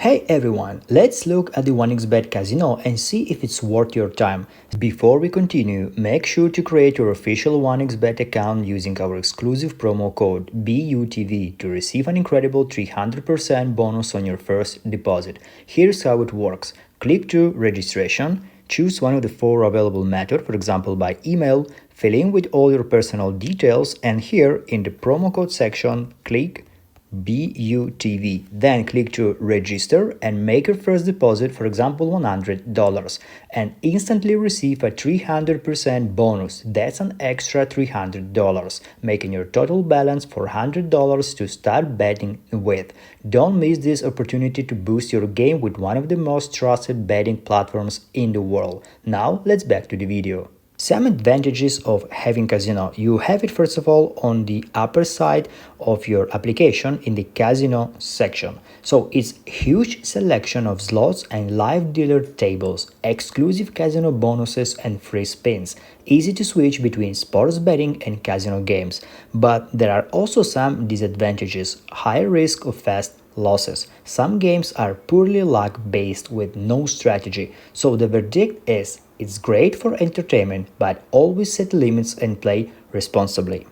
Hey everyone, let's look at the 1xBet Casino and see if it's worth your time. Before we continue, make sure to create your official 1xBet account using our exclusive promo code BUTV to receive an incredible 300% bonus on your first deposit. Here's how it works. Click to registration, choose one of the 4 available methods, for example by email, fill in with all your personal details, and here in the promo code section, click BUTV. Then click to register and make your first deposit, for example $100, and instantly receive a 300% bonus. That's an extra $300, making your total balance $400 to start betting with. Don't miss this opportunity to boost your game with one of the most trusted betting platforms in the world. Now let's back to the video. Some advantages of having casino. You have it first of all on the upper side of your application in the casino section. So it's huge selection of slots and live dealer tables, exclusive casino bonuses and free spins, easy to switch between sports betting and casino games. But there are also some disadvantages, high risk of fast losses. Some games are poorly luck-based with no strategy. So the verdict is, it's great for entertainment, but always set limits and play responsibly.